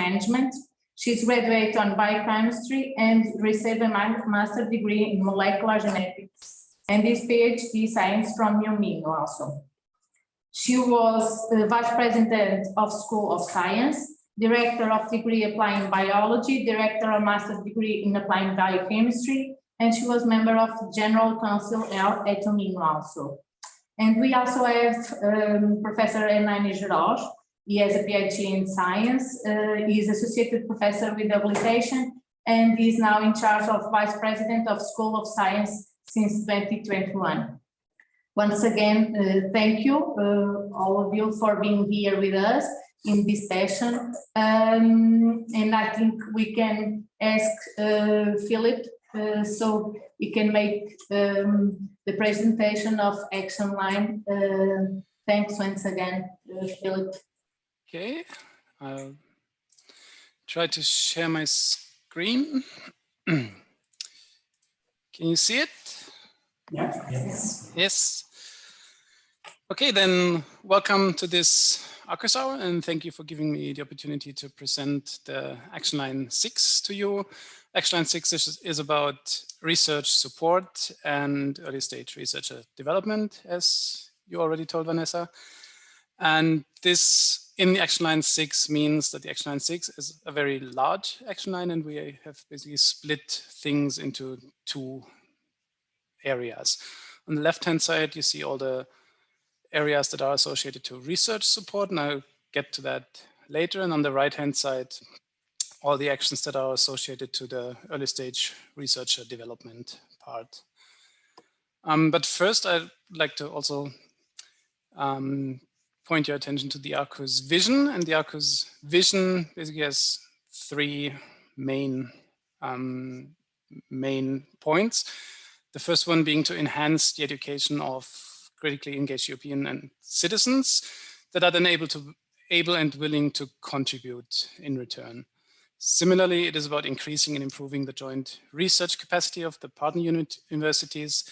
management. She's graduated on biochemistry and received a master's degree in molecular genetics and is PhD science from UMinho also. She was the Vice President of School of Science, Director of Degree Applying Biology, Director of Master's Degree in Applying Biochemistry, and she was member of the General Council at UMinho also. And we also have Professor Hernani Geroz. He has a PhD in science. He is Associated Professor with Habilitation, and he is now in charge of Vice President of School of Science since 2021. Once again, thank you, all of you, for being here with us in this session. And I think we can ask Philip so we can make the presentation of Action Line. Thanks once again, Philip. Okay, I'll try to share my screen. Can you see it? Yeah. Yes. Yes. Okay, then welcome to this Arqus Hour, and thank you for giving me the opportunity to present the Action Line 6 to you. Action Line 6 is about research support and early stage research development, as you already told Vanessa. And this in the Action Line 6 means that the Action Line 6 is a very large action line, and we have basically split things into two areas. On the left-hand side, you see all the areas that are associated to research support, and I'll get to that later. And on the right-hand side, all the actions that are associated to the early stage researcher development part. But first, I'd like to also point your attention to the Arqus vision, and the Arqus vision basically has three main points. The first one being to enhance the education of critically engaged European and citizens that are then able and willing to contribute in return. Similarly, it is about increasing and improving the joint research capacity of the partner universities,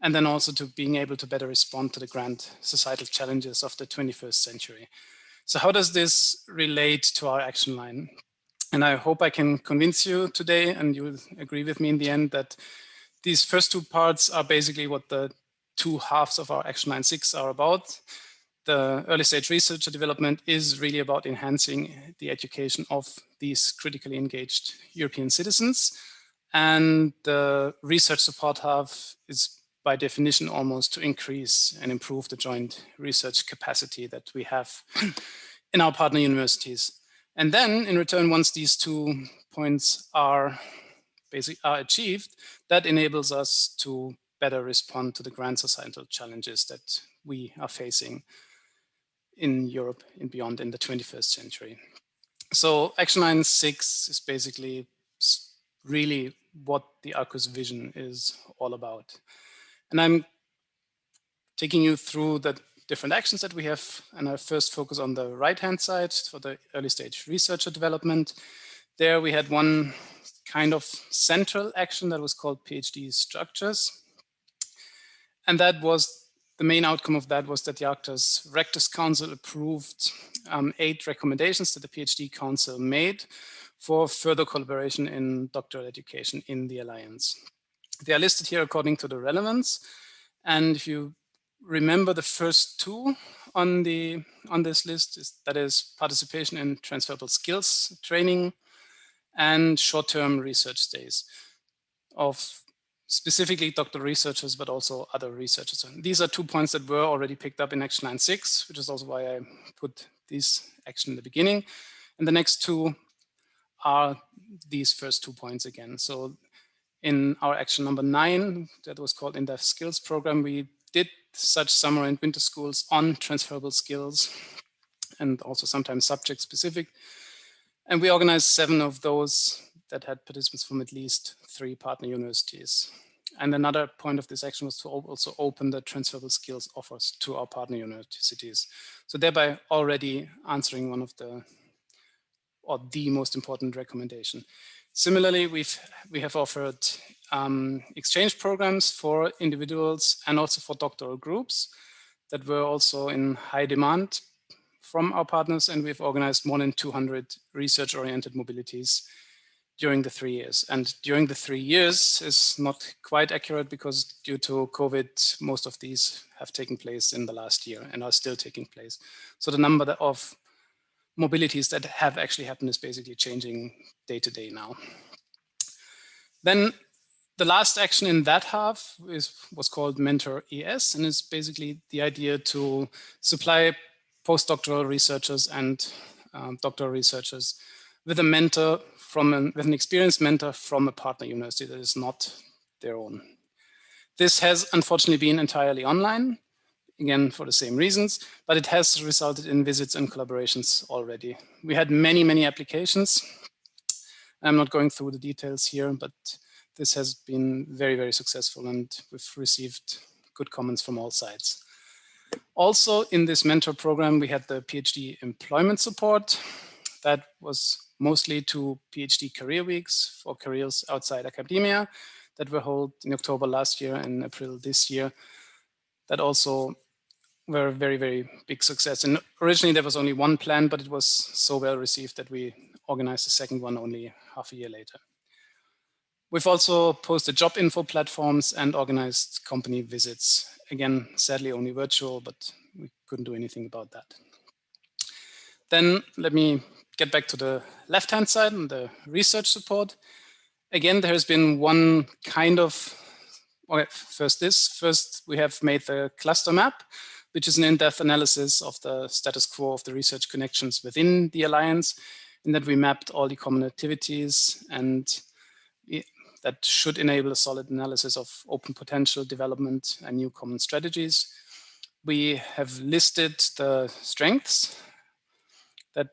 and then also to being able to better respond to the grand societal challenges of the 21st century. So how does this relate to our action line? And I hope I can convince you today, and you will agree with me in the end, that these first two parts are basically what the two halves of our Action Line 6 are about. The early stage research development is really about enhancing the education of these critically engaged European citizens. And the research support half is by definition almost to increase and improve the joint research capacity that we have in our partner universities. And then in return, once these 2 points are achieved, that enables us to better respond to the grand societal challenges that we are facing in Europe and beyond in the 21st century. So Action Line 6 is basically really what the Arqus vision is all about. And I'm taking you through the different actions that we have, and I first focus on the right-hand side for the early stage researcher development. There we had one kind of central action that was called PhD structures. And that was, the main outcome of that was that the Arctus Rectors Council approved 8 recommendations that the PhD Council made for further collaboration in doctoral education in the Alliance. They are listed here according to the relevance. And if you remember the first 2 on this list, that is participation in transferable skills training and short-term research stays of specifically doctoral researchers, but also other researchers. And these are 2 points that were already picked up in Action Line 6, which is also why I put this action in the beginning. And the next 2 are these first 2 points again. So in our action number 9, that was called In-Depth Skills Program, we did such summer and winter schools on transferable skills and also sometimes subject specific. And we organized 7 of those that had participants from at least 3 partner universities. And another point of this action was to also open the transferable skills offers to our partner universities. So thereby already answering one of the most important recommendation. Similarly, we have offered exchange programs for individuals and also for doctoral groups that were also in high demand from our partners, and we've organized more than 200 research-oriented mobilities during the 3 years. And during the 3 years is not quite accurate because due to COVID, most of these have taken place in the last year and are still taking place. So the number of mobilities that have actually happened is basically changing day to day now. Then the last action in that half was called Mentor ES, and it's basically the idea to supply postdoctoral researchers and doctoral researchers with a mentor with an experienced mentor from a partner university that is not their own. This has unfortunately been entirely online, again for the same reasons, but it has resulted in visits and collaborations already. We had many, many applications. I'm not going through the details here, but this has been very, very successful, and we've received good comments from all sides. Also in this mentor program, we had the PhD employment support. That was mostly to PhD career weeks for careers outside academia that were held in October last year and April this year. That also were a very, very big success. And originally there was only one plan, but it was so well received that we organized the second one only half a year later. We've also posted job info platforms and organized company visits. Again, sadly only virtual, but we couldn't do anything about that. Then let me get back to the left-hand side and the research support. Again, there has been one kind of, okay, first we have made the cluster map, which is an in-depth analysis of the status quo of the research connections within the Alliance, and that we mapped all the common activities, and that should enable a solid analysis of open potential development and new common strategies. We have listed the strengths that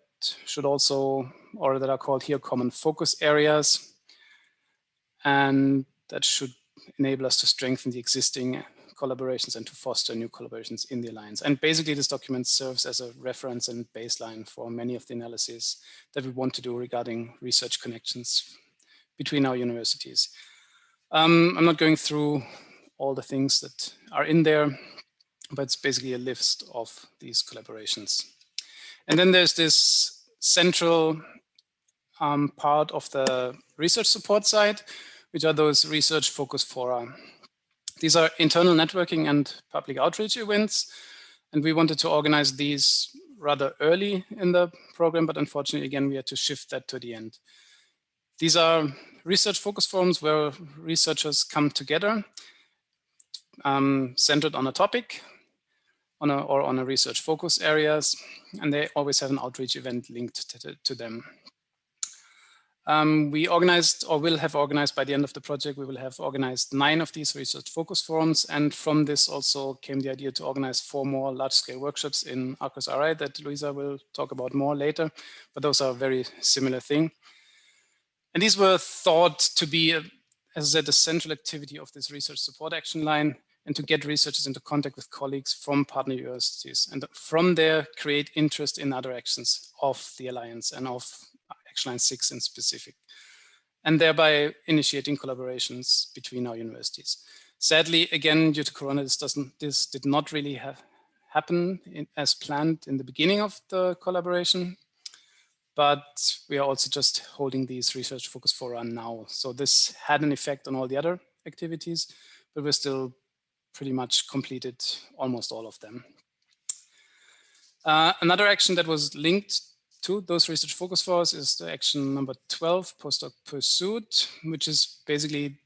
should also, or that are called here common focus areas, and that should enable us to strengthen the existing collaborations and to foster new collaborations in the Alliance. And basically this document serves as a reference and baseline for many of the analyses that we want to do regarding research connections between our universities. I'm not going through all the things that are in there, but it's basically a list of these collaborations. And then there's this central part of the research support side, which are those research focus fora. These are internal networking and public outreach events, and we wanted to organize these rather early in the program, but unfortunately, again, we had to shift that to the end. These are research focus forums where researchers come together, centered on a topic, on a research focus areas, and they always have an outreach event linked to them. We organized, or will have organized by the end of the project, we will have organized 9 of these research focus forums, and from this also came the idea to organize 4 more large-scale workshops in Arqus Hour that Luisa will talk about more later, but those are a very similar thing. And these were thought to be, as I said, the central activity of this research support action line, and to get researchers into contact with colleagues from partner universities, and from there create interest in other actions of the Alliance and of Action Line 6 in specific, and thereby initiating collaborations between our universities. Sadly, again, due to Corona, this did not really happen as planned in the beginning of the collaboration. But we are also just holding these research focus fora now. So this had an effect on all the other activities, but we're still pretty much completed almost all of them. Another action that was linked to those research focus forums is the action number 12, Postdoc Pursuit, which is basically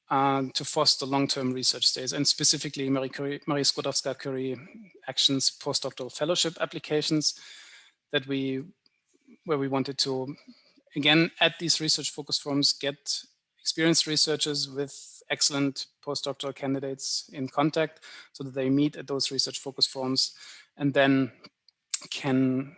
to foster long-term research stays, and specifically Marie Skłodowska-Curie actions postdoctoral fellowship applications where we wanted to, again, at these research focus forums, get experienced researchers with excellent postdoctoral candidates in contact so that they meet at those research focus forums and then can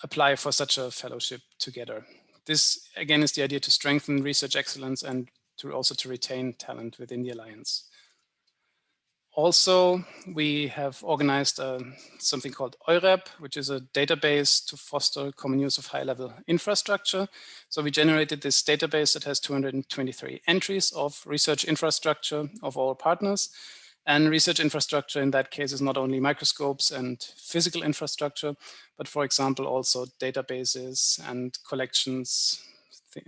apply for such a fellowship together. This, again, is the idea to strengthen research excellence and to retain talent within the Alliance. Also, we have organized something called EUREP, which is a database to foster common use of high-level infrastructure. So we generated this database that has 223 entries of research infrastructure of all partners. And research infrastructure in that case is not only microscopes and physical infrastructure, but for example, also databases and collections,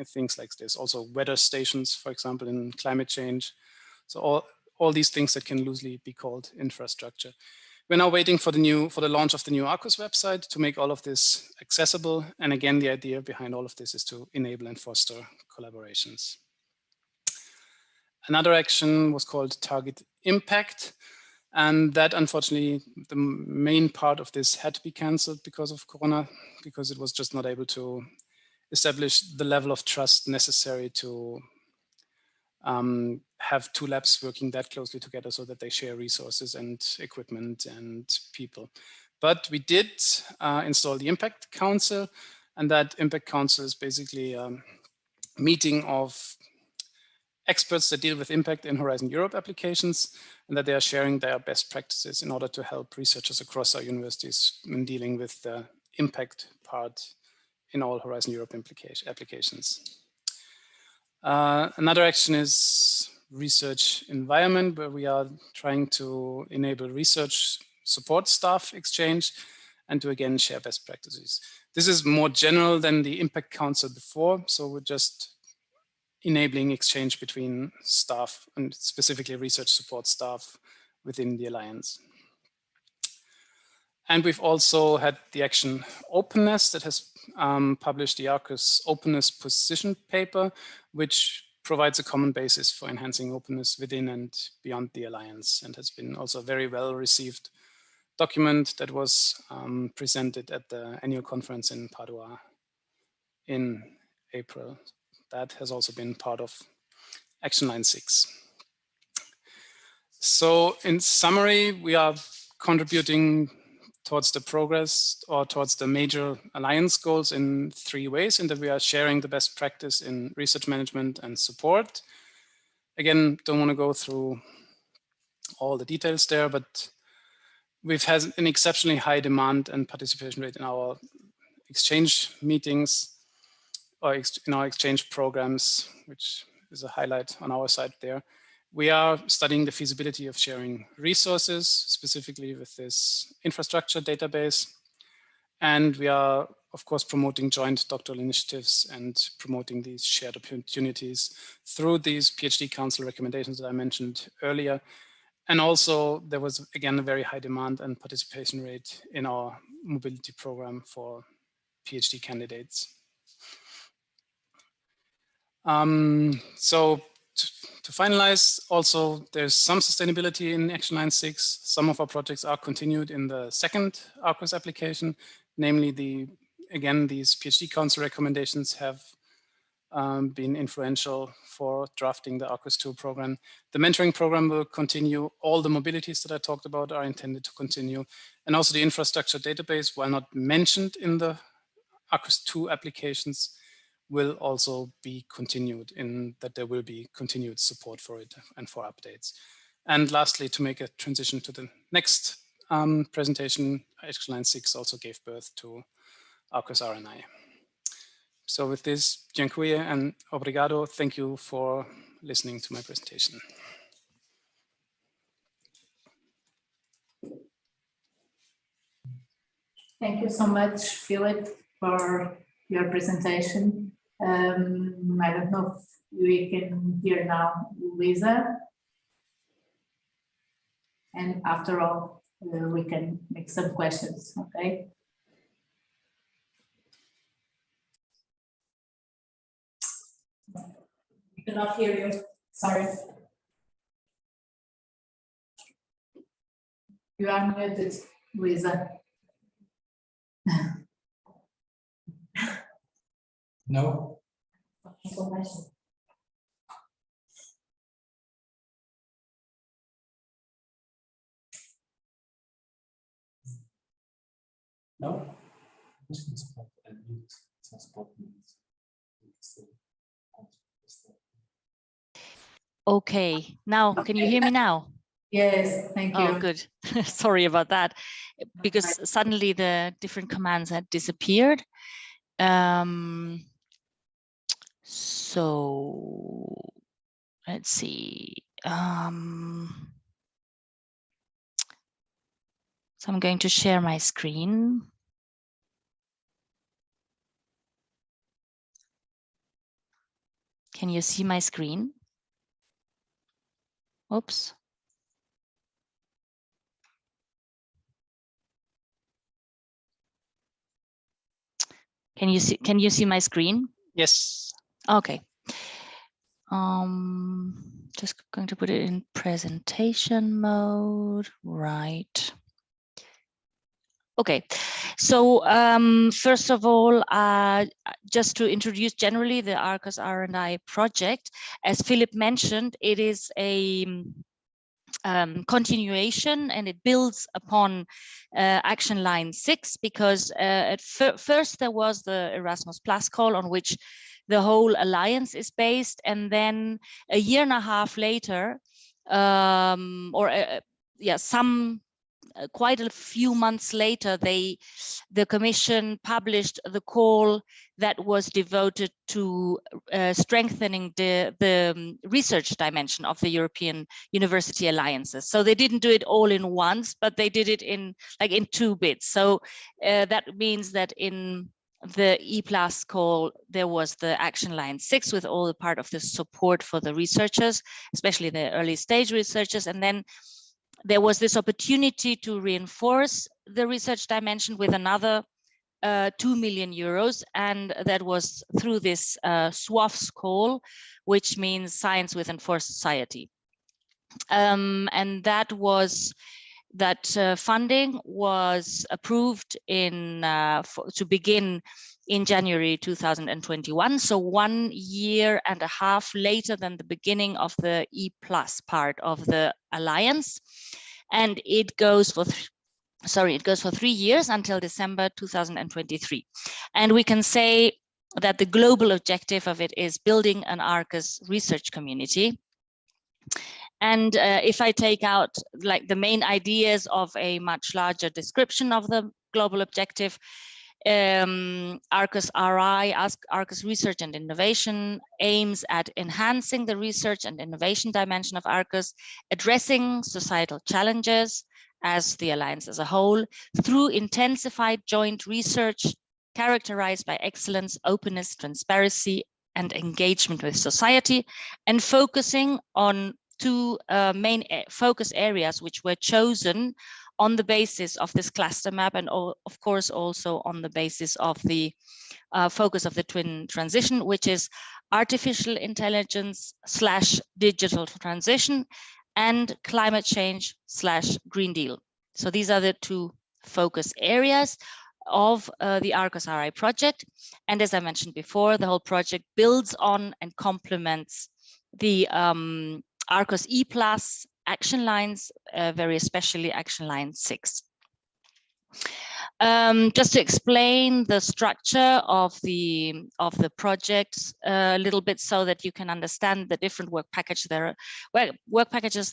things like this. Also weather stations, for example, in climate change. So all these things that can loosely be called infrastructure. We're now waiting for the launch of the new Arqus website to make all of this accessible. And again, the idea behind all of this is to enable and foster collaborations. Another action was called Target Impact. And that, unfortunately, the main part of this had to be canceled because of Corona, because it was just not able to establish the level of trust necessary to have two labs working that closely together so that they share resources and equipment and people. But we did install the Impact Council, and that Impact Council is basically a meeting of experts that deal with impact in Horizon Europe applications, and that they are sharing their best practices in order to help researchers across our universities in dealing with the impact part in all Horizon Europe applications. Another action is research environment, where we are trying to enable research support staff exchange and to again share best practices. This is more general than the Impact Council before, so we're just enabling exchange between staff and specifically research support staff within the Alliance. And we've also had the action Openness that has published the Arqus Openness Position paper, which provides a common basis for enhancing openness within and beyond the Alliance, and has been also a very well received document that was presented at the annual conference in Padua in April. That has also been part of Action Line 6. So in summary, we are contributing towards the progress or towards the major Alliance goals in 3 ways, in that we are sharing the best practice in research management and support. Again, don't want to go through all the details there, but we've had an exceptionally high demand and participation rate in our exchange meetings or in our exchange programs, which is a highlight on our side there. We are studying the feasibility of sharing resources, specifically with this infrastructure database. And we are, of course, promoting joint doctoral initiatives and promoting these shared opportunities through these PhD Council recommendations that I mentioned earlier. And also, there was, again, a very high demand and participation rate in our mobility program for PhD candidates. So to finalize, also, there's some sustainability in Action Line 6. Some of our projects are continued in the second Arqus application, namely again, these PhD Council recommendations have been influential for drafting the Arqus 2 program. The mentoring program will continue. All the mobilities that I talked about are intended to continue. And also the infrastructure database, while not mentioned in the Arqus 2 applications, will also be continued, in that there will be continued support for it and for updates. And lastly, to make a transition to the next presentation, Action Line 6 also gave birth to Arqus RNI. So with this, dziękuję and obrigado. Thank you for listening to my presentation. Thank you so much, Philip, for your presentation. I don't know if we can hear now Lisa. And after all, we can make some questions, okay? We cannot hear you, sorry. You are muted, Lisa. No. No. Okay, now can you hear me now? Yes, thank you. Oh, good. Sorry about that, because suddenly the different commands had disappeared. So let's see. So I'm going to share my screen. Can you see my screen? Oops. Can you see my screen? Yes. Okay. Just going to put it in presentation mode, right? Okay, so first of all, just to introduce generally the Arqus R&I project, as Philip mentioned, it is a continuation, and it builds upon action line 6, because at first there was the Erasmus Plus call on which the whole alliance is based, and then a year and a half later, quite a few months later, the Commission published the call that was devoted to strengthening the research dimension of the European University Alliances. So they didn't do it all in once, but they did it in 2 bits. So that means that in the E+ call, there was the action line 6 with all the part of the support for the researchers, especially the early stage researchers, and then there was this opportunity to reinforce the research dimension with another 2 million euros, and that was through this SWAFS call, which means Science Within for Society. And that funding was approved to begin in January 2021, so 1 year and a half later than the beginning of the E+ part of the alliance, and it goes for 3 years until December 2023. And we can say that the global objective of it is building an Arqus research community. And if I take out the main ideas of a much larger description of the global objective, Arqus RI, Arqus Research and Innovation, aims at enhancing the research and innovation dimension of Arqus, addressing societal challenges as the Alliance as a whole, through intensified joint research characterized by excellence, openness, transparency, and engagement with society, and focusing on 2 main focus areas which were chosen on the basis of this cluster map, and of course also on the basis of the focus of the twin transition, which is artificial intelligence / digital transition and climate change / Green Deal. So these are the 2 focus areas of the Arqus RI project. And as I mentioned before, the whole project builds on and complements the Arqus E+ action lines, very especially action line 6. Just to explain the structure of the project a little bit, so that you can understand the different work packages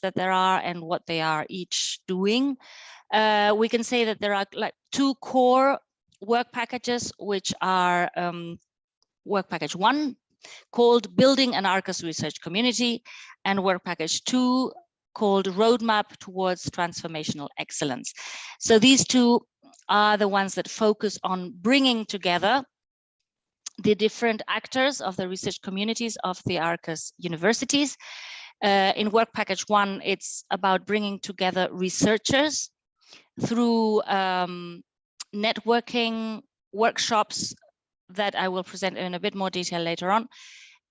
that there are and what they are each doing. We can say that there are 2 core work packages, which are work package 1, called Building an Arqus Research Community, and work package 2, called Roadmap Towards Transformational Excellence. So these 2 are the ones that focus on bringing together the different actors of the research communities of the Arqus universities. In work package 1, it's about bringing together researchers through networking workshops that I will present in a bit more detail later on.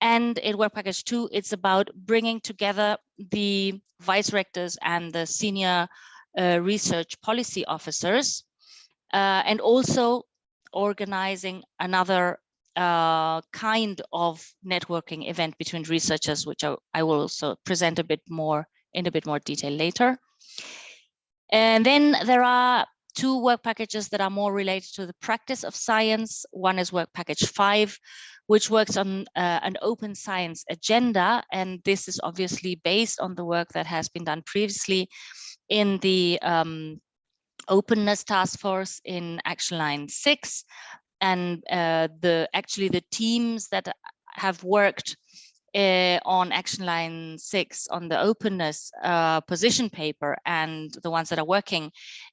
And in work package 2, it's about bringing together the vice rectors and the senior research policy officers, and also organizing another kind of networking event between researchers, which I will also present in a bit more detail later. And then there are 2 work packages that are more related to the practice of science. One is work package 5, which works on an open science agenda. And this is obviously based on the work that has been done previously in the openness task force in action line 6. And actually the teams that have worked on action line 6 on the openness position paper, and the ones that are working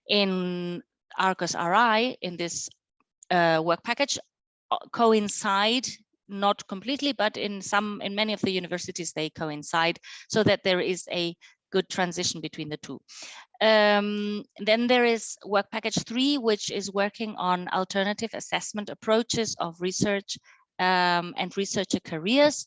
in Arqus RI in this work package coincide, not completely, but in many of the universities they coincide, so that there is a good transition between the two. Then there is work package 3, which is working on alternative assessment approaches of research and researcher careers,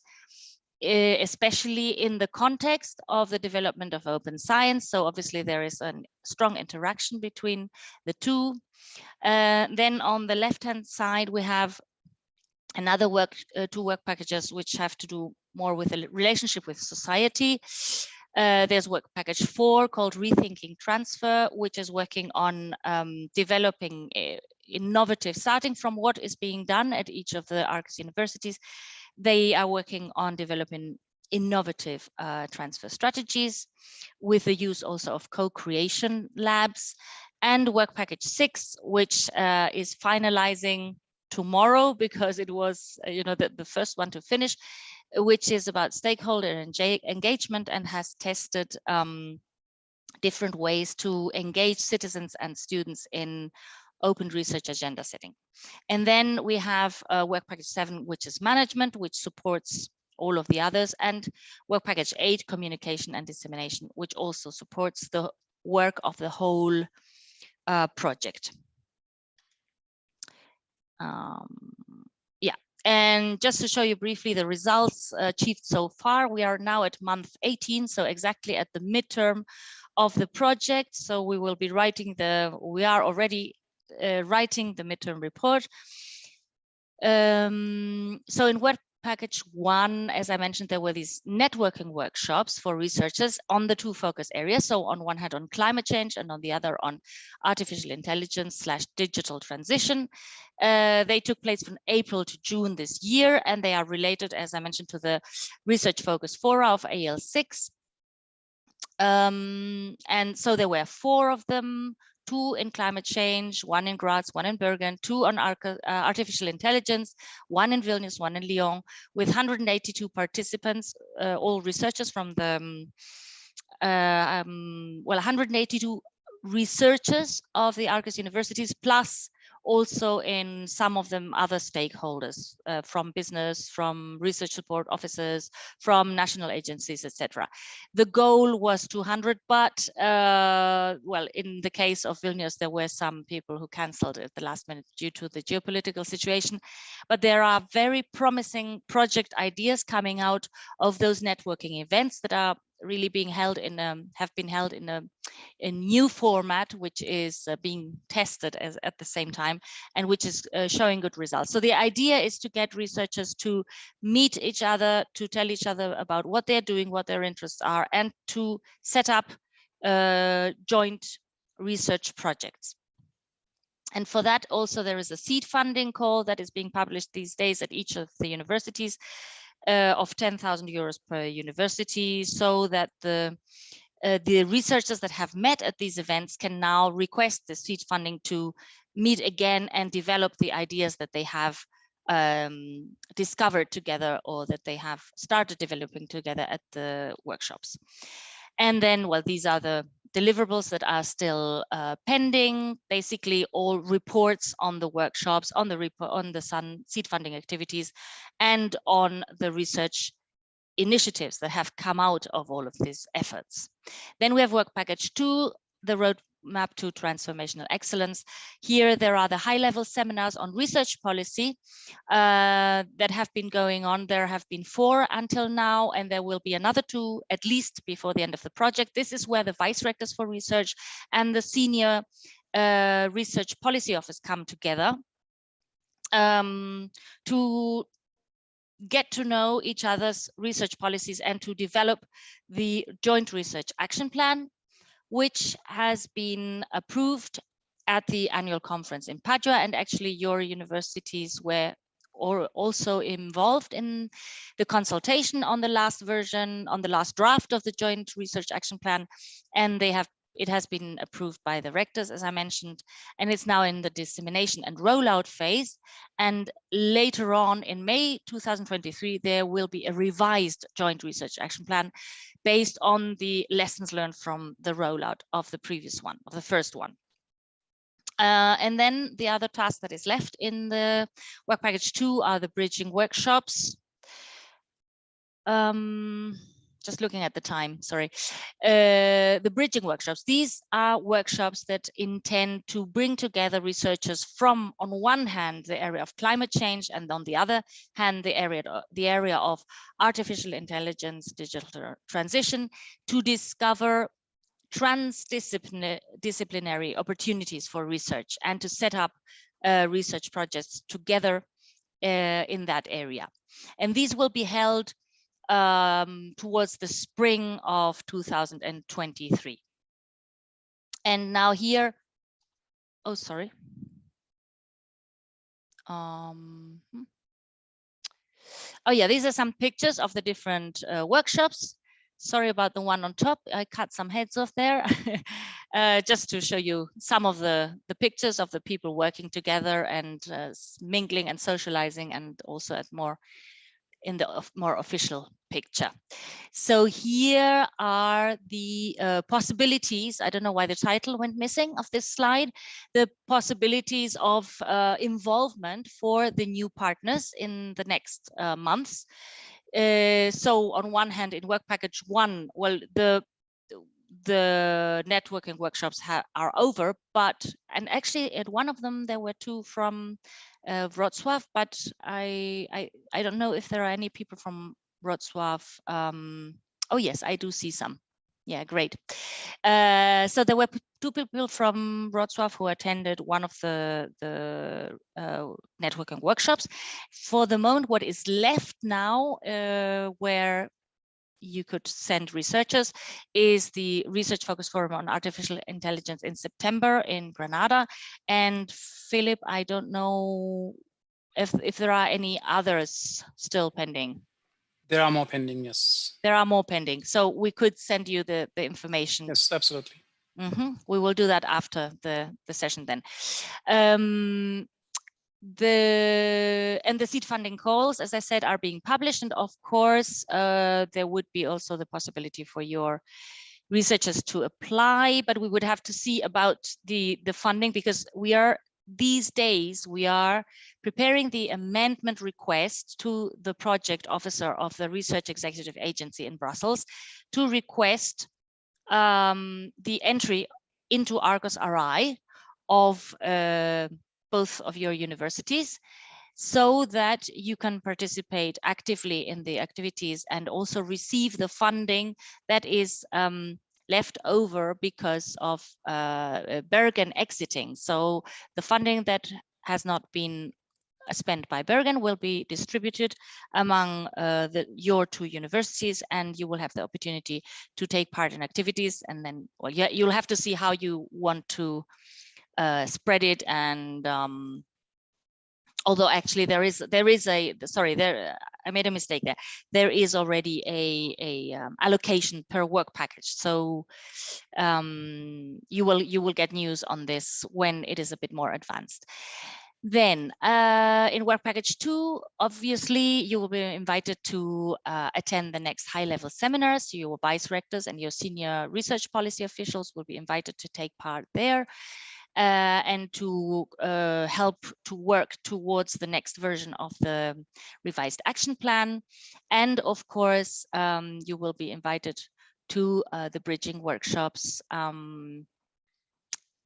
especially in the context of the development of open science. So obviously there is a strong interaction between the two. Then on the left-hand side, we have another two work packages which have to do more with the relationship with society. There's work package 4 called Rethinking Transfer, which is working on developing innovative, starting from what is being done at each of the Arqus universities. They are working on developing innovative transfer strategies with the use also of co-creation labs. And work package 6, which is finalizing tomorrow, because it was the first one to finish, which is about stakeholder engagement and has tested different ways to engage citizens and students in open research agenda setting. And then we have work package 7, which is management, which supports all of the others, and work package 8, communication and dissemination, which also supports the work of the whole project. Yeah, and just to show you briefly the results achieved so far, we are now at month 18, so exactly at the midterm of the project. So we will be writing we are already writing the midterm report. So in work package 1, as I mentioned, there were these networking workshops for researchers on the 2 focus areas. So on one hand on climate change, and on the other on artificial intelligence / digital transition. They took place from April to June this year, and they are related, as I mentioned, to the research focus fora of AL6. And so there were 4 of them, 2 in climate change, 1 in Graz, 1 in Bergen, 2 on artificial intelligence, 1 in Vilnius, 1 in Lyon, with 182 participants, all researchers from the, 182 researchers of the Arqus universities, plus also in some of them other stakeholders from business, from research support officers, from national agencies, etc. The goal was 200, but well, in the case of Vilnius, there were some people who cancelled at the last minute due to the geopolitical situation. But there are very promising project ideas coming out of those networking events that are really being held in have been held in a new format, which is being tested at the same time, and which is showing good results. So the idea is to get researchers to meet each other, to tell each other about what they're doing, what their interests are, and to set up joint research projects. And for that also there is a seed funding call that is being published these days at each of the universities, of 10,000 euros per university, so that the researchers that have met at these events can now request the seed funding to meet again and develop the ideas that they have discovered together, or that they have started developing together at the workshops. And then, well, these are the deliverables that are still pending. Basically, all reports on the workshops, on the seed funding activities, and on the research initiatives that have come out of all of these efforts. Then we have work package 2, the roadmap to transformational excellence. Here there are the high-level seminars on research policy that have been going on. There have been 4 until now, and there will be another 2 at least before the end of the project. This is where the vice rectors for research and the senior research policy office come together to get to know each other's research policies and to develop the joint research action plan, which has been approved at the annual conference in Padua. And actually your universities were also involved in the consultation on the last version, on the last draft of the joint research action plan, and they have it has been approved by the rectors, as I mentioned, and it's now in the dissemination and rollout phase. And later on in May 2023, there will be a revised joint research action plan based on the lessons learned from the rollout of the previous one, of the first one. And then the other task that is left in the work package 2 are the bridging workshops. Just looking at the time, sorry. The bridging workshops, these are workshops that intend to bring together researchers from, on one hand, the area of climate change, and on the other hand, the area of artificial intelligence, digital transition, to discover transdisciplinary opportunities for research and to set up research projects together in that area. And these will be held towards the spring of 2023. And now here, oh, sorry. Oh yeah, these are some pictures of the different workshops. Sorry about the one on top. I cut some heads off there, just to show you some of the pictures of the people working together and mingling and socializing, and also at more in the more official picture. So here are the possibilities. I don't know why the title went missing of this slide. The possibilities of involvement for the new partners in the next months. So on one hand, in work package 1, well, the networking workshops are over, and actually at one of them there were 2 from Wrocław, but I don't know if there are any people from Wrocław. Oh yes, I do see some. Yeah, great. So there were 2 people from Wrocław who attended one of the networking workshops. For the moment, what is left now, where you could send researchers, is the Research Focus Forum on Artificial Intelligence in September in Granada. And Philip, I don't know if there are any others still pending. There are more pending, yes. There are more pending. So we could send you the information. Yes, absolutely. We will do that after the session then. The seed funding calls, as I said, are being published, and of course there would be also the possibility for your researchers to apply, but we would have to see about the funding, because these days we are preparing the amendment request to the project officer of the Research Executive Agency in Brussels to request the entry into Arqus RI of both of your universities, so that you can participate actively in the activities and also receive the funding that is left over because of Bergen exiting. So the funding that has not been spent by Bergen will be distributed among your 2 universities, and you will have the opportunity to take part in activities. And then, well, yeah, you'll have to see how you want to spread it. And although actually I made a mistake there. There is already a allocation per work package. So you will get news on this when it is a bit more advanced. Then in work package 2, obviously you will be invited to attend the next high-level seminars. Your vice rectors and your senior research policy officials will be invited to take part there. And to help to work towards the next version of the revised action plan. And of course, you will be invited to the bridging workshops,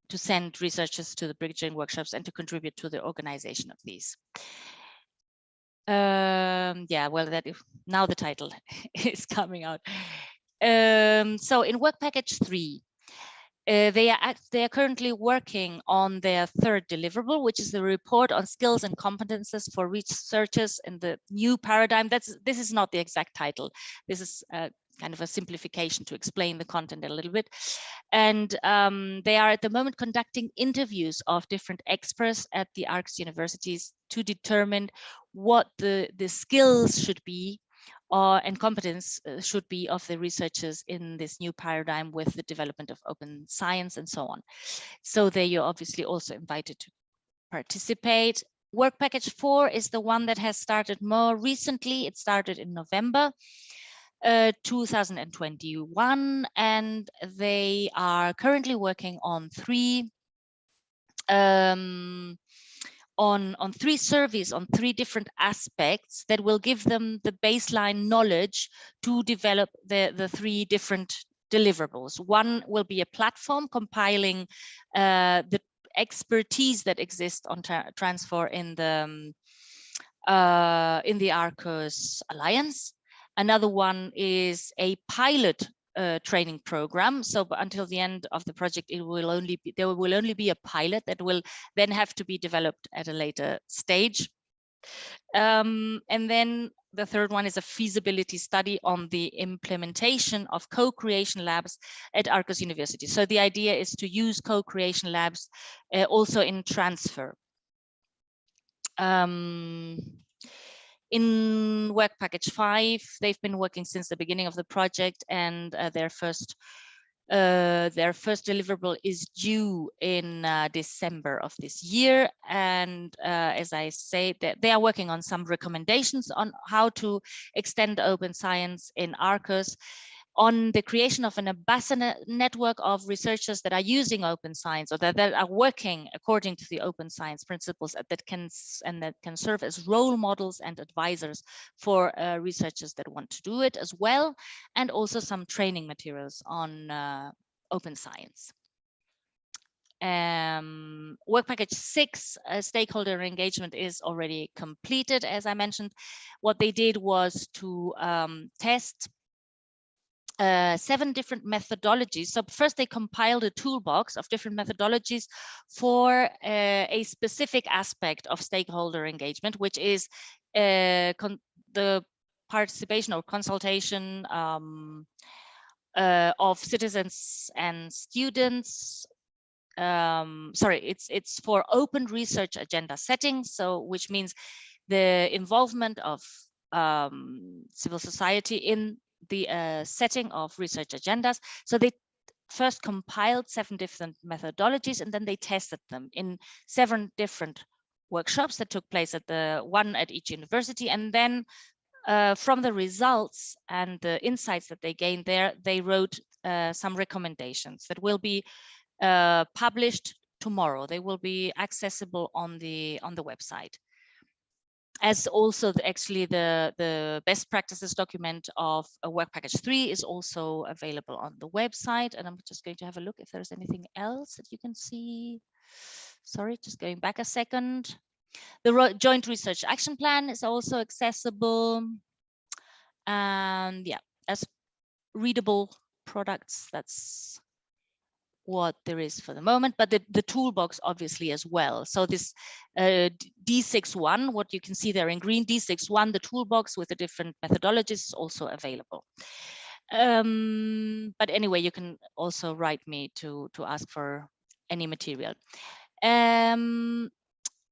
to send researchers to the bridging workshops and to contribute to the organization of these. Yeah, well, now the title is coming out. So in work package 3, they are currently working on their 3rd deliverable, which is the report on skills and competences for researchers in the new paradigm. This is not the exact title. This is kind of a simplification to explain the content a little bit. And they are at the moment conducting interviews of different experts at the Arqus universities to determine what the skills should be and competence should be of the researchers in this new paradigm with the development of open science and so on. So there you're obviously also invited to participate. Work package 4 is the one that has started more recently. It started in November 2021, and they are currently working on three surveys on 3 different aspects that will give them the baseline knowledge to develop the 3 different deliverables. One will be a platform compiling the expertise that exists on transfer in the Arqus Alliance. Another one is a pilot training program. So until the end of the project, there will only be a pilot that will then have to be developed at a later stage. And then the third one is a feasibility study on the implementation of co-creation labs at Arqus University. So the idea is to use co-creation labs also in transfer. In work package 5, they've been working since the beginning of the project, and their first deliverable is due in December of this year. And as I say, that they are working on some recommendations on how to extend open science in Arqus, on the creation of an ambassador network of researchers that are using open science, or that are working according to the open science principles, that can serve as role models and advisors for researchers that want to do it as well, and also some training materials on open science. Work package 6, stakeholder engagement, is already completed. As I mentioned, what they did was to test 7 different methodologies. So first they compiled a toolbox of different methodologies for a specific aspect of stakeholder engagement, which is the participation or consultation of citizens and students. Sorry, it's for open research agenda setting, so which means the involvement of civil society in the setting of research agendas. So they first compiled 7 different methodologies, and then they tested them in 7 different workshops that took place at one at each university. And then from the results and the insights that they gained there, they wrote some recommendations that will be published tomorrow. They will be accessible on the website. As also actually the best practices document of work package 3 is also available on the website. And I'm just going to have a look if there's anything else that you can see. Sorry, just going back a second. The joint research action plan is also accessible. And yeah, as readable products, that's what there is for the moment, but the toolbox obviously as well. So this D61, what you can see there in green, D61, the toolbox with the different methodologies, is also available. But anyway, you can also write me to ask for any material.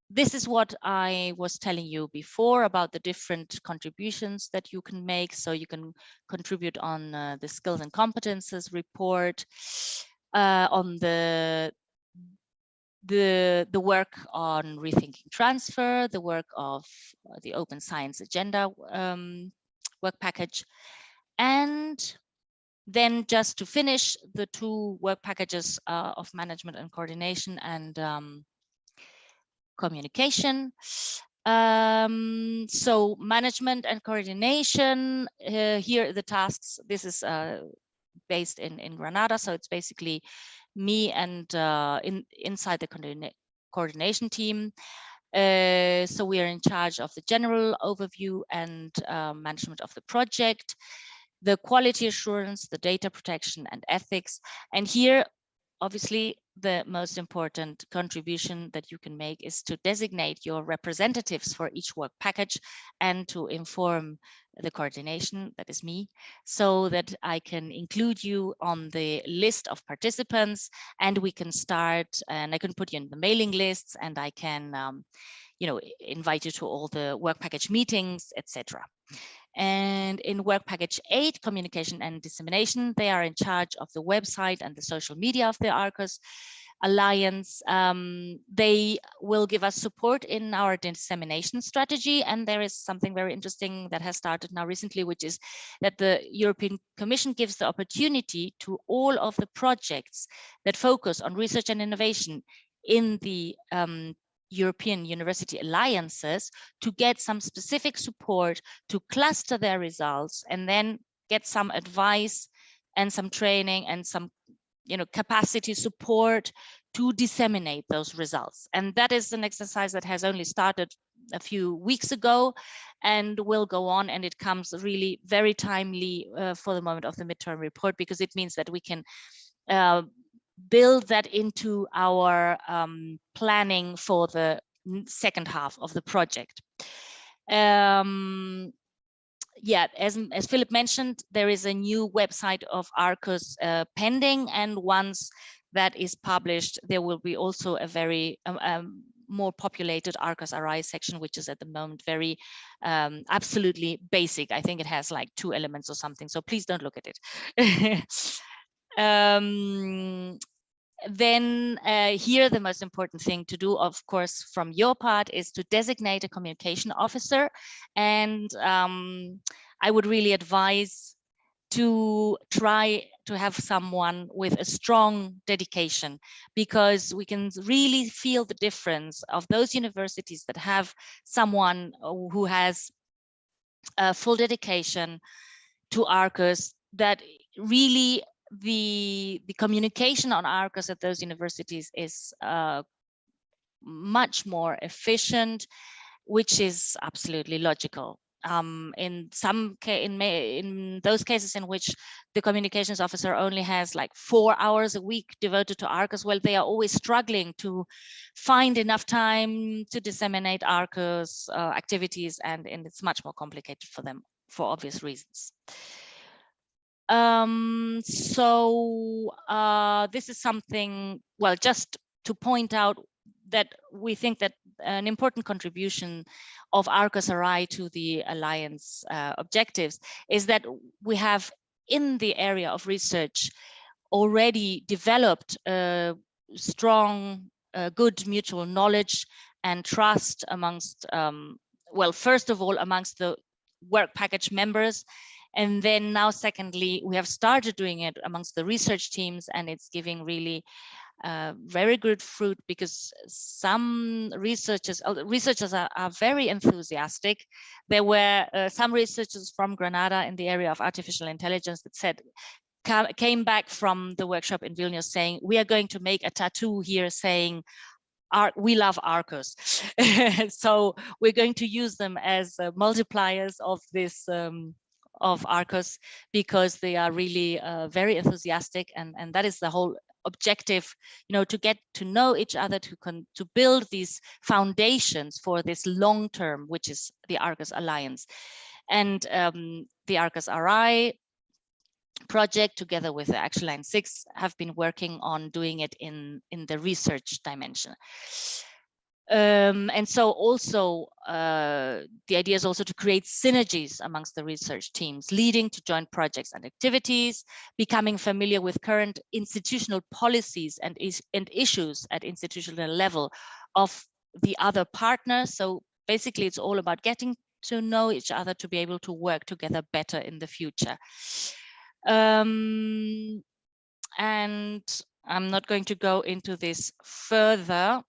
This is what I was telling you before about the different contributions that you can make. So you can contribute on the skills and competences report, on the work on rethinking transfer, the work of the open science agenda work package, and then just to finish, the 2 work packages of management and coordination and communication. So management and coordination, here the tasks, this is based in Granada, so it's basically me and inside the coordination team. So we are in charge of the general overview and management of the project, the quality assurance, the data protection and ethics. And here, obviously, the most important contribution that you can make is to designate your representatives for each work package and to inform the coordination, that is me, so that I can include you on the list of participants, and we can start, and I can put you in the mailing lists, and I can invite you to all the work package meetings, etc. And in work package 8, communication and dissemination, they are in charge of the website and the social media of the Arqus Alliance. They will give us support in our dissemination strategy. And there is something very interesting that has started now recently, which is that the European Commission gives the opportunity to all of the projects that focus on research and innovation in the European University Alliances to get some specific support to cluster their results and then get some advice and some training and some capacity support to disseminate those results. And that is an exercise that has only started a few weeks ago and will go on, and it comes really very timely for the moment of the midterm report, because it means that we can build that into our planning for the second half of the project. Yeah, as Philip mentioned, there is a new website of Arqus pending, and once that is published, there will be also a very more populated Arqus RI section, which is at the moment very absolutely basic. I think it has like 2 elements or something, so please don't look at it. Then here the most important thing to do, of course, from your part, is to designate a communication officer. And I would really advise to try to have someone with a strong dedication, because we can really feel the difference of those universities that have someone who has full dedication to Arqus, that really the communication on Arqus at those universities is much more efficient, which is absolutely logical. In those cases in which the communications officer only has like 4 hours a week devoted to Arqus, well, they are always struggling to find enough time to disseminate Arqus activities, and it's much more complicated for them for obvious reasons. This is something, well, just to point out that we think that an important contribution of Arqus RI to the Alliance objectives is that we have in the area of research already developed strong, good mutual knowledge and trust amongst, well, first of all, amongst the work package members. And then now, secondly, we have started doing it amongst the research teams, and it's giving really very good fruit, because some researchers are very enthusiastic. There were some researchers from Granada in the area of artificial intelligence that came back from the workshop in Vilnius saying, we are going to make a tattoo here saying, we love Arqus. So we're going to use them as multipliers of this of Arqus, because they are really very enthusiastic, and that is the whole objective, to get to know each other, to build these foundations for this long term, which is the Arqus Alliance. And the Arqus RI project, together with the Action Line 6, have been working on doing it in the research dimension. And so also the idea is also to create synergies amongst the research teams, leading to joint projects and activities, becoming familiar with current institutional policies and issues at institutional level of the other partners. So basically it's all about getting to know each other to be able to work together better in the future. And I'm not going to go into this further.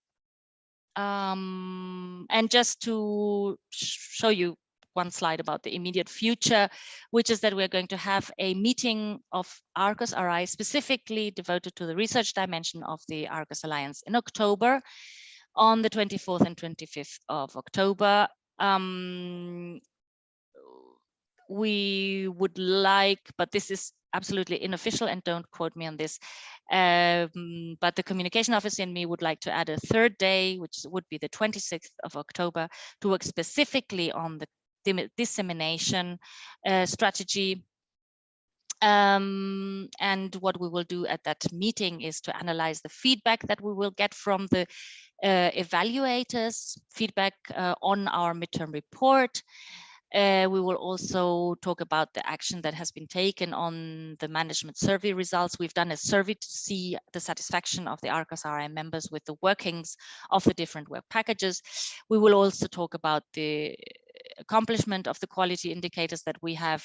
And just to show you one slide about the immediate future, which is that we're going to have a meeting of Arqus RI specifically devoted to the research dimension of the Arqus Alliance in October, on the 24th and 25th of October. We would like, but this is absolutely unofficial and don't quote me on this, but the communication officer and me would like to add a third day, which would be the 26th of October, to work specifically on the dissemination strategy. And what we will do at that meeting is to analyze the feedback that we will get from the evaluators, feedback on our midterm report, We will also talk about the action that has been taken on the management survey results. We've done a survey to see the satisfaction of the Arqus RI members with the workings of the different work packages. We will also talk about the accomplishment of the quality indicators that we have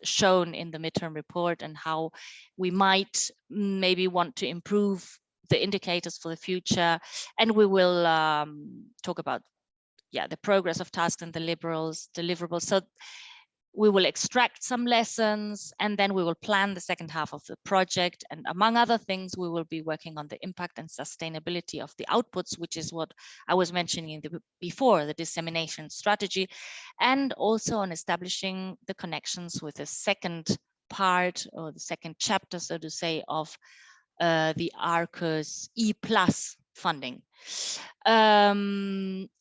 shown in the midterm report and how we might maybe want to improve the indicators for the future. And we will talk about the progress of tasks and deliverables. So we will extract some lessons, and then we will plan the second half of the project. And among other things, we will be working on the impact and sustainability of the outputs, which is what I was mentioning before, the dissemination strategy, and also on establishing the connections with the second part, or the second chapter, so to say, of the Arqus E+ funding.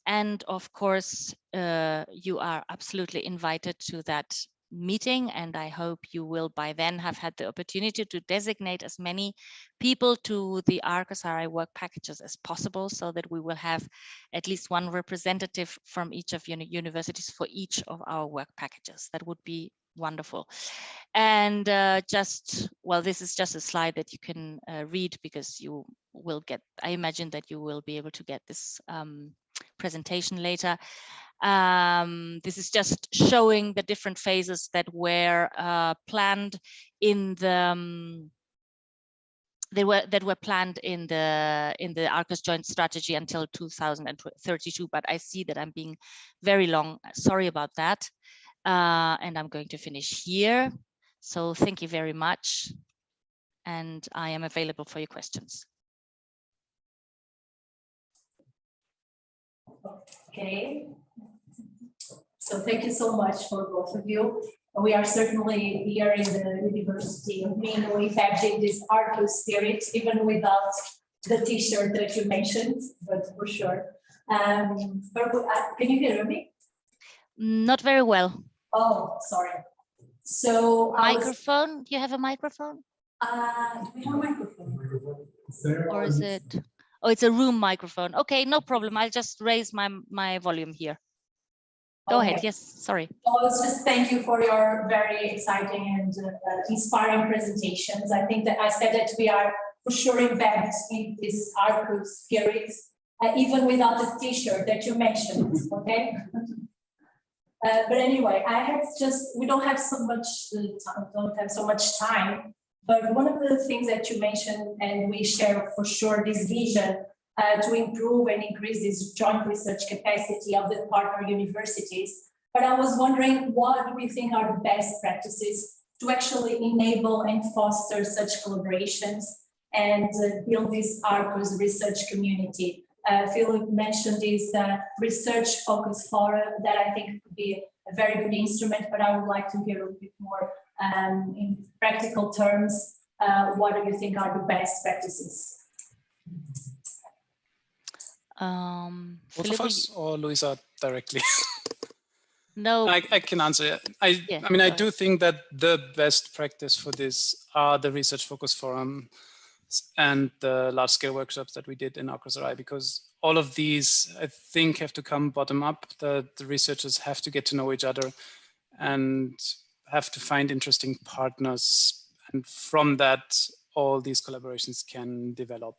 And of course, you are absolutely invited to that meeting, and I hope you will by then have had the opportunity to designate as many people to the Arqus RI work packages as possible, so that we will have at least one representative from each of your universities for each of our work packages. That would be wonderful. And this is just a slide that you can read, because you will get, I imagine that you will be able to get this presentation later. This is just showing the different phases that were planned in the that were planned in the Arqus joint strategy until 2032. But I see that I'm being very long. Sorry about that. And I'm going to finish here. So thank you very much. And I am available for your questions. Okay. So thank you so much for both of you. We are certainly here in the University of Minho impacting this Arqus spirit, even without the t-shirt that you mentioned, but for sure. Can you hear me? Not very well. Oh, sorry. So microphone? Do you have a microphone? Do we have a microphone? Or is it? Oh, it's a room microphone. Okay, no problem. I'll just raise my volume here. Go ahead. Yes, sorry. Well, it's just thank you for your very exciting and inspiring presentations. I think that I said that we are for sure embedded in this Arqus spirit, even without the t-shirt that you mentioned. Okay. But anyway, we don't have so much time. But one of the things that you mentioned, and we share for sure this vision to improve and increase this joint research capacity of the partner universities. But I was wondering, what do we think are the best practices to actually enable and foster such collaborations and build this Arqus research community? Philip mentioned this research focus forum that I think could be a very good instrument, but I would like to hear a little bit more in practical terms. What do you think are the best practices? Both of us, or Luisa directly? No, I can answer. I mean, I do think that the best practice for this are the research focus forum and the large scale workshops that we did in Arqus RI, because all of these, I think, have to come bottom up. The researchers have to get to know each other and have to find interesting partners. And from that, all these collaborations can develop.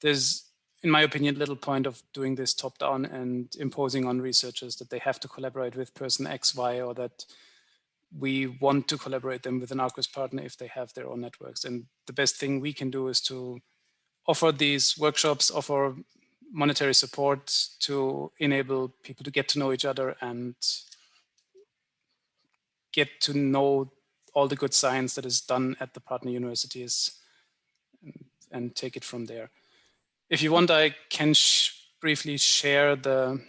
There's, in my opinion, little point of doing this top down and imposing on researchers that they have to collaborate with person X, Y, or that we want to collaborate them with an Arqus partner if they have their own networks. And the best thing we can do is to offer these workshops, offer monetary support to enable people to get to know each other and get to know all the good science that is done at the partner universities and take it from there. If you want, I can briefly share the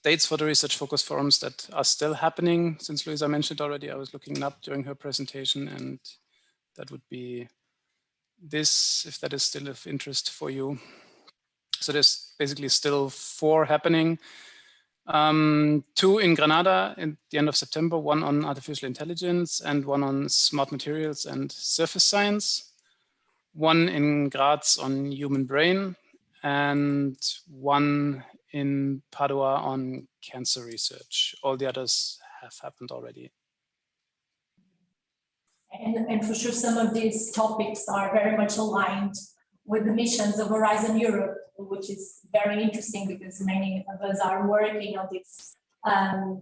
dates for the research focus forums that are still happening. Since Luisa mentioned already, I was looking it up during her presentation, and that would be this, if that is still of interest for you. So there's basically still 4 happening. 2 in Granada at the end of September, 1 on artificial intelligence and 1 on smart materials and surface science, 1 in Graz on human brain, and 1 in Padua on cancer research. All the others have happened already. And for sure, some of these topics are very much aligned with the missions of Horizon Europe, which is very interesting because many of us are working on these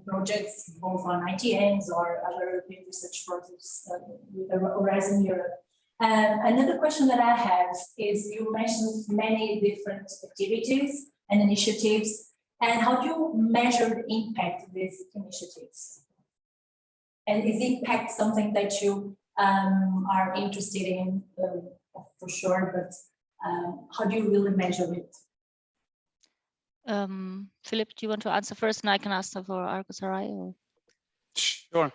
projects, both on ITNs or other research projects with Horizon Europe. Another question that I have is, you mentioned many different activities and initiatives, and how do you measure the impact of these initiatives? And is impact something that you are interested in, for sure, but how do you really measure it? Philip, do you want to answer first, and I can answer for Arqus Hour? Or? Sure.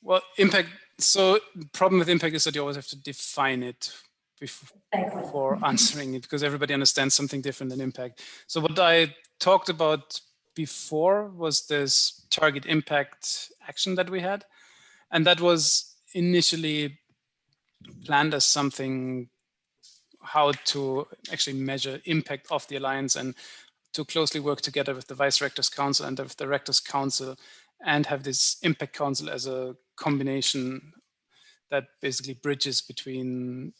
Well, impact. So the problem with impact is that you always have to define it before answering it, because everybody understands something different than impact. So what I talked about before was this target impact action that we had, and that was initially planned as something how to actually measure impact of the alliance and to closely work together with the Vice Rectors Council and with the Rectors Council, and have this impact council as a combination that basically bridges between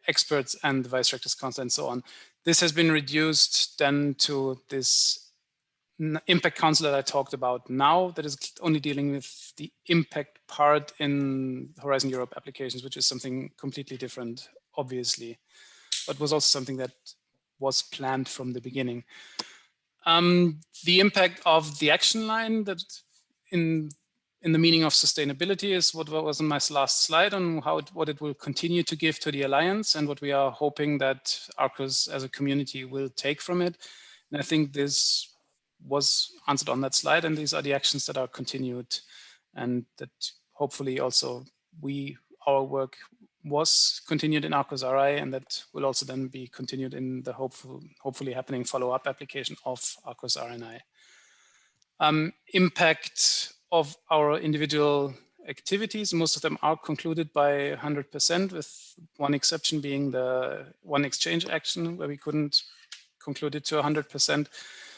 experts and the Vice Rectors Council and so on. This has been reduced then to this impact council that I talked about now, that is only dealing with the impact part in Horizon Europe applications, which is something completely different, obviously, but was also something that was planned from the beginning. The impact of the action line that in the meaning of sustainability is what was on my last slide on what it will continue to give to the Alliance and what we are hoping that Arqus as a community will take from it. And I think this was answered on that slide, and these are the actions that are continued, and that hopefully also our work was continued in Arqus Hour, and that will also then be continued in the hopefully happening follow-up application of Arqus RNI. Impact of our individual activities, most of them are concluded by 100%, with one exception being the one exchange action where we couldn't conclude it to 100%.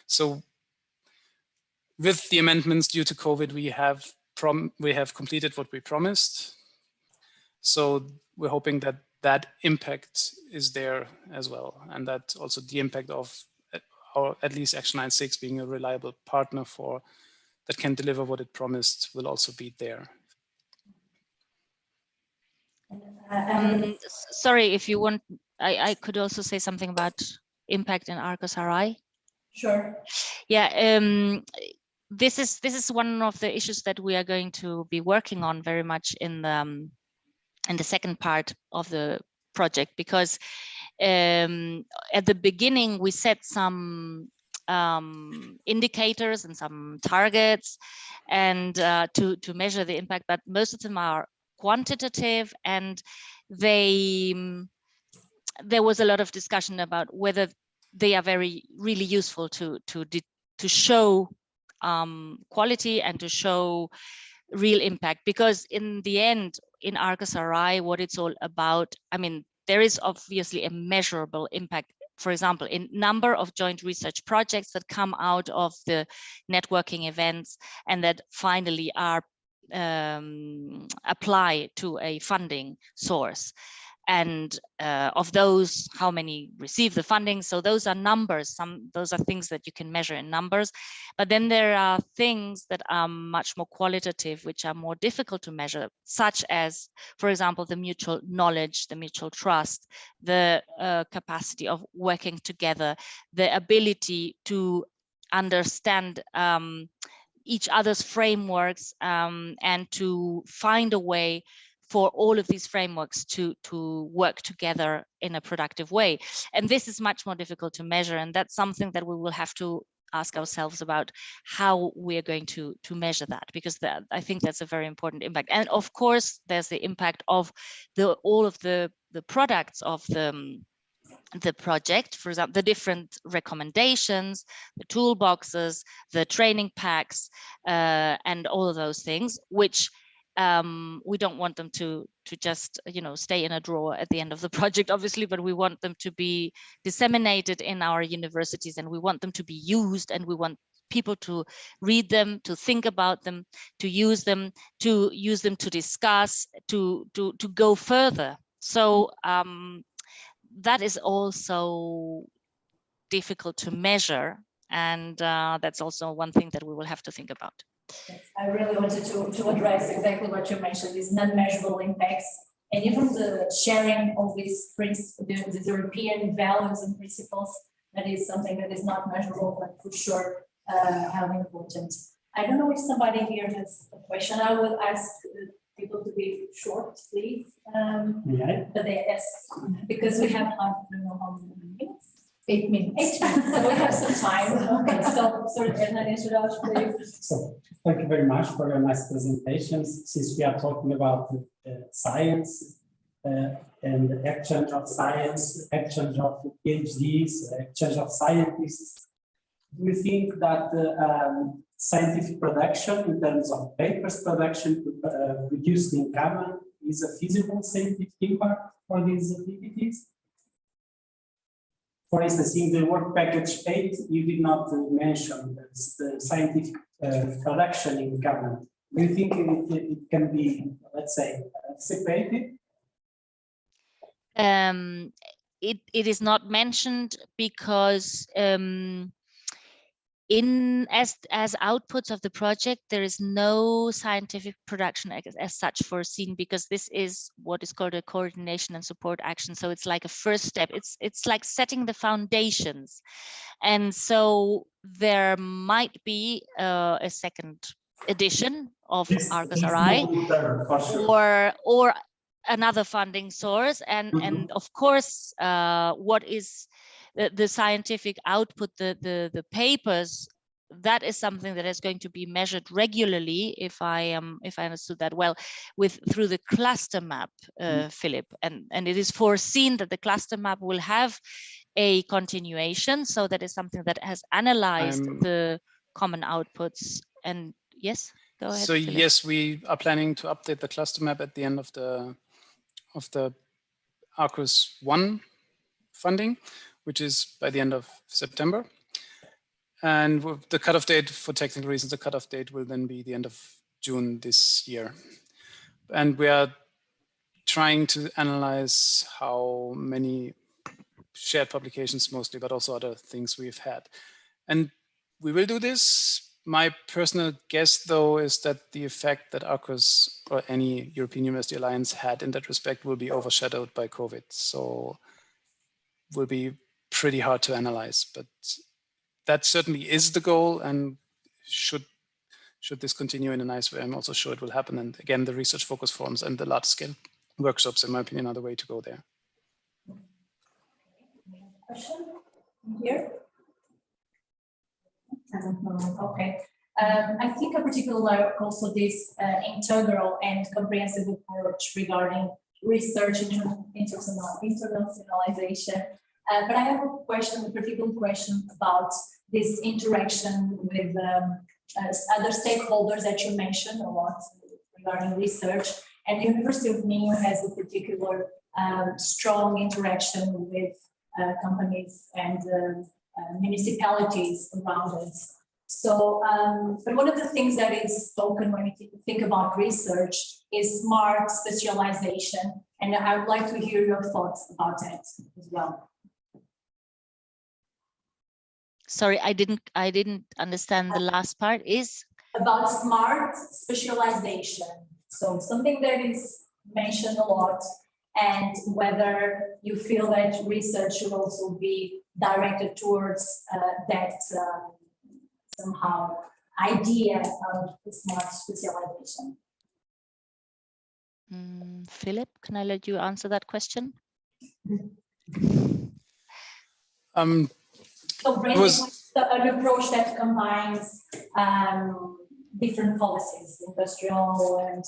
So with the amendments due to COVID, we have completed what we promised. So we're hoping that that impact is there as well, and that also the impact of our at least Action Line 6 being a reliable partner that can deliver what it promised will also be there. Sorry, if you want, I could also say something about impact in Arqus Hour. Sure. Yeah, this is one of the issues that we are going to be working on very much in the second part of the project, because at the beginning we set some indicators and some targets and to measure the impact, but most of them are quantitative, and there was a lot of discussion about whether they are really useful to show quality and to show real impact, because in the end in Arqus Hour, what it's all about, I mean, there is obviously a measurable impact, for example, in number of joint research projects that come out of the networking events and that finally are apply to a funding source. And of those, how many receive the funding? So those are numbers. Those are things that you can measure in numbers. But then there are things that are much more qualitative, which are more difficult to measure, such as, for example, the mutual knowledge, the mutual trust, the capacity of working together, the ability to understand each other's frameworks and to find a way for all of these frameworks to work together in a productive way. And this is much more difficult to measure, and that's something that we will have to ask ourselves about how we're going to measure that, because I think that's a very important impact. And of course, there's the impact of all of the products of the project, for example, the different recommendations, the toolboxes, the training packs, and all of those things, which we don't want them to just, you know, stay in a drawer at the end of the project, obviously, but we want them to be disseminated in our universities, and we want them to be used, and we want people to read them, to think about them, to use them to discuss, to go further. So that is also difficult to measure, and that's also one thing that we will have to think about. Yes, I really wanted to address exactly what you mentioned, these non-measurable impacts, and even the sharing of these the European values and principles. That is something that is not measurable, but for sure highly important. I don't know if somebody here has a question. I will ask people to be short, please. But yes, because we have, I don't know how many minutes. 8 minutes. 8 minutes. So we have some time. Okay, so please. So thank you very much for your nice presentations. Since we are talking about science and the exchange of science, exchange of PhDs, exchange of scientists, we think that scientific production in terms of papers production to reduce the carbon is a feasible scientific impact for these activities. For instance, in the work package 8, you did not mention the scientific production in carbon. Do you think it can be, let's say, separated? It is not mentioned because as outputs of the project, there is no scientific production as such foreseen, because this is what is called a coordination and support action. So it's like a first step. It's like setting the foundations, and so there might be a second edition of Arqus RI, or another funding source, and of course, what is the scientific output, the papers, that is something that is going to be measured regularly, if I understood that well, through the cluster map, Philip, and it is foreseen that the cluster map will have a continuation. So that is something that has analyzed the common outputs. And yes, go ahead. So Philip. yes, we are planning to update the cluster map at the end of the Arqus 1 funding, which is by the end of September. And the cutoff date, for technical reasons, the cutoff date will then be the end of June this year. And we are trying to analyze how many shared publications mostly, but also other things we've had. And we will do this. My personal guess, though, is that the effect that Arqus or any European University Alliance had in that respect will be overshadowed by COVID. So will be pretty hard to analyze, but that certainly is the goal. And should this continue in a nice way, I'm also sure it will happen. And again, the research focus forums and the large scale workshops, in my opinion, are the way to go there. Question here? I don't know. Okay. I think I particularly like also this integral and comprehensive approach regarding research internationalization. But I have a particular question about this interaction with other stakeholders that you mentioned a lot regarding research. And the University of Minho has a particular strong interaction with companies and municipalities around us. So, but one of the things that is spoken when we think about research is smart specialization, and I would like to hear your thoughts about that as well. Sorry, I didn't understand the last part. Is about smart specialization. So something that is mentioned a lot, and whether you feel that research should also be directed towards that somehow idea of smart specialization. Philip, can I let you answer that question? So basically, an approach that combines different policies, industrial and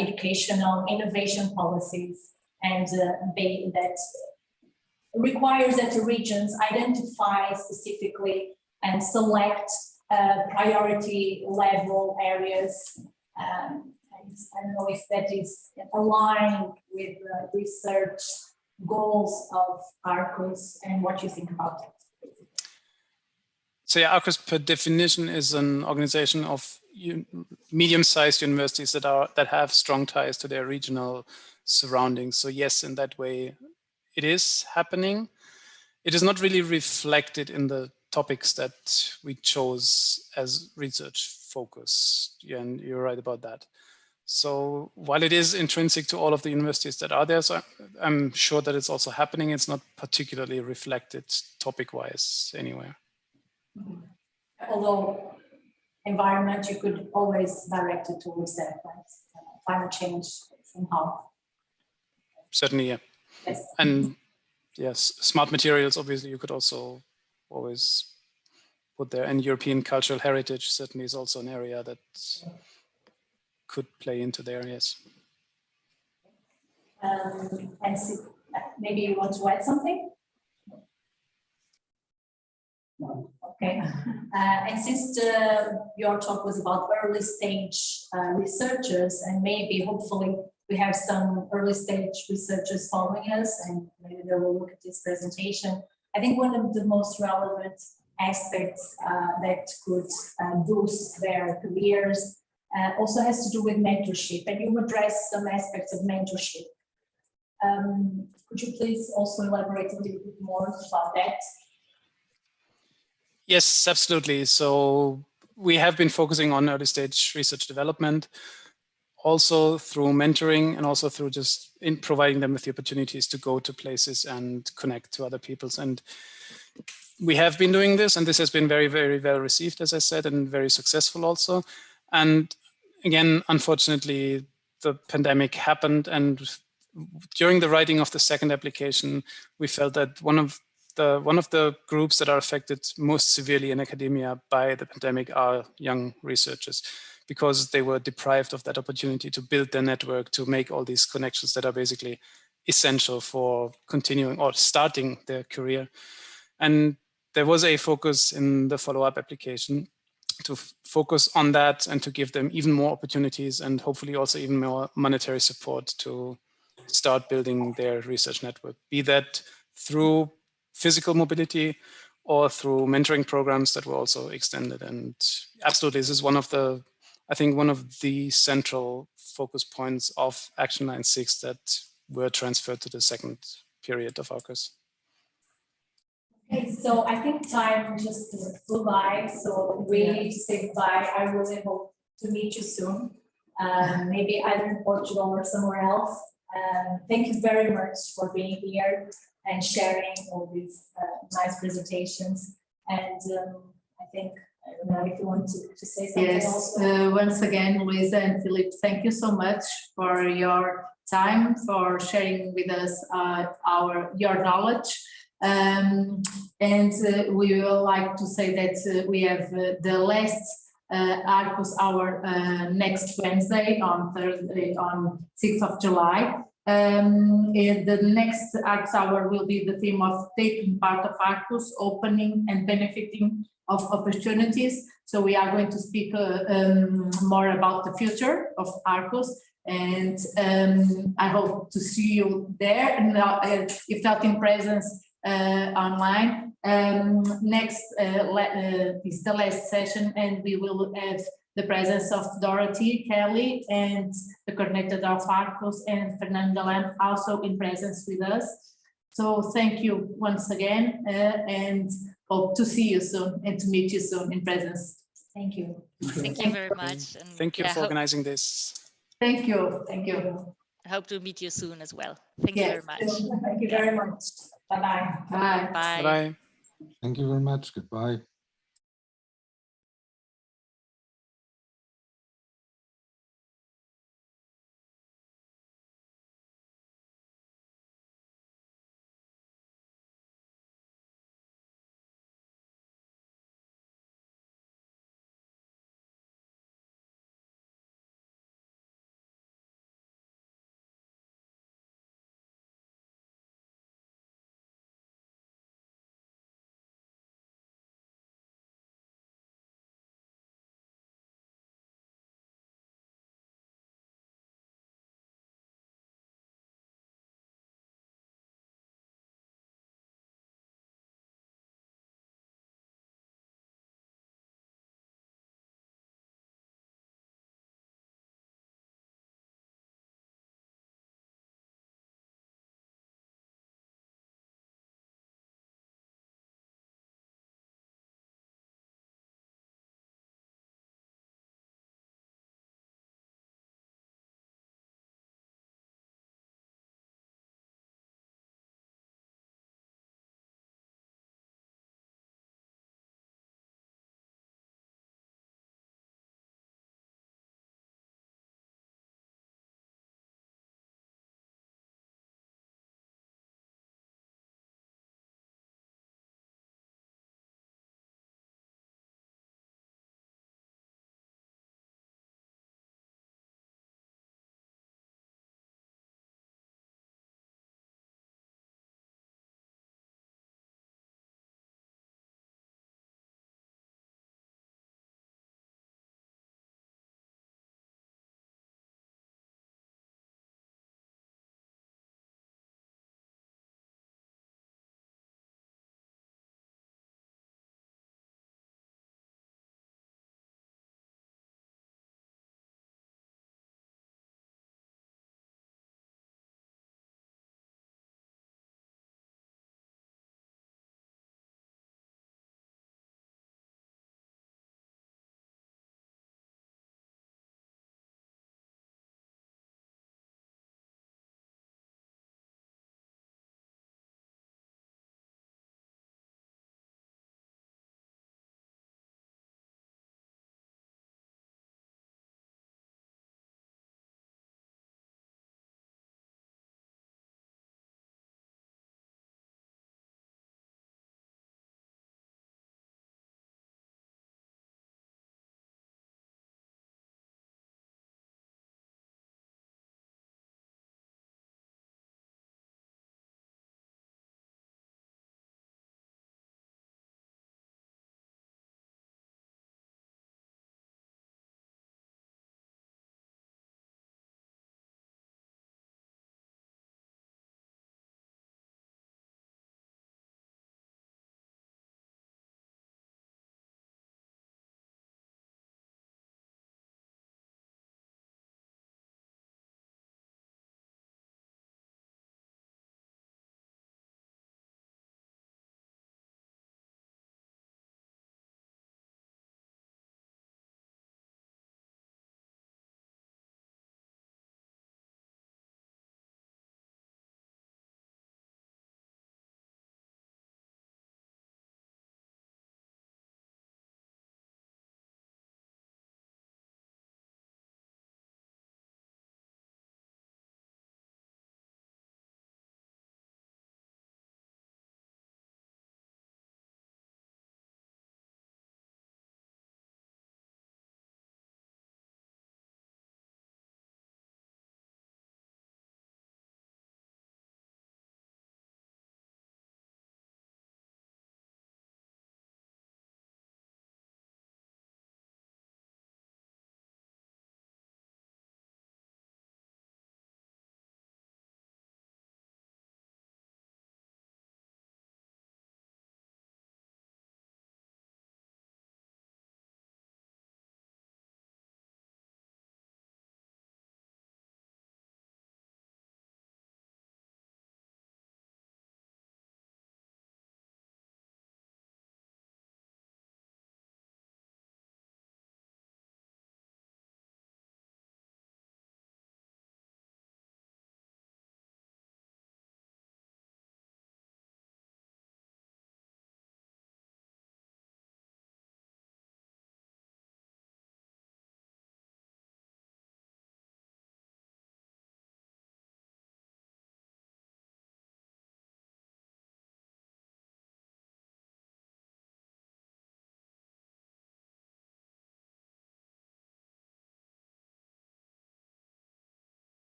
educational, innovation policies, and that requires that the regions identify specifically and select priority level areas I don't know if that is aligned with the research goals of Arqus and what you think about it. So yeah, Arqus per definition is an organization of medium-sized universities that have strong ties to their regional surroundings. So yes, in that way, it is happening. It is not really reflected in the topics that we chose as research focus. Yeah, and you're right about that. So while it is intrinsic to all of the universities that are there, so I'm sure that it's also happening. It's not particularly reflected topic-wise anywhere. Although environment, you could always direct it towards that, right? Climate change somehow. Certainly, yeah. Yes. And yes, smart materials, obviously, you could also always put there. And European cultural heritage certainly is also an area that could play into there, yes. And maybe you want to add something? No. Okay. And since your talk was about early stage researchers, and maybe hopefully we have some early stage researchers following us, and maybe they will look at this presentation. I think one of the most relevant aspects that could boost their careers also has to do with mentorship, and you address some aspects of mentorship. Could you please also elaborate a little bit more about that? Yes, absolutely. So we have been focusing on early stage research development, also through mentoring and also through just in providing them with the opportunities to go to places and connect to other peoples. And we have been doing this, and this has been very, very well received, as I said, and very successful also. And again, unfortunately, the pandemic happened, and during the writing of the second application, we felt that one of the groups that are affected most severely in academia by the pandemic are young researchers, because they were deprived of that opportunity to build their network, to make all these connections that are basically essential for continuing or starting their career. And there was a focus in the follow-up application to focus on that and to give them even more opportunities and hopefully also even more monetary support to start building their research network, be that through physical mobility or through mentoring programs that were also extended. And absolutely, this is one of the, I think, one of the central focus points of Action 9.6 that were transferred to the second period of Arqus. Okay, so I think time just flew by, so we need to say goodbye. I really hope to meet you soon, maybe either in Portugal or somewhere else. Thank you very much for being here and sharing all these nice presentations. And I think, I don't know if you want to say something else. Yes, once again, Luisa and Philip, thank you so much for your time, for sharing with us your knowledge. And we would like to say that we have the last Arqus Hour next Wednesday on Thursday, on 6th of July. And the next Arqus Hour will be the theme of taking part of Arqus, opening and benefiting of opportunities. So we are going to speak more about the future of Arqus, and I hope to see you there, and if not in presence, online. Next is the last session, and we will have the presence of Dorothy Kelly and the coordinator of Arqus, and Fernando Lam also in presence with us. So thank you once again, and hope to see you soon and to meet you soon in presence. Thank you. Thank you very much. And thank you for organizing this. Thank you. Thank you. I hope to meet you soon as well. Thank you very much. Thank you very much. Bye-bye. Bye. Bye. Bye. Thank you very much. Goodbye.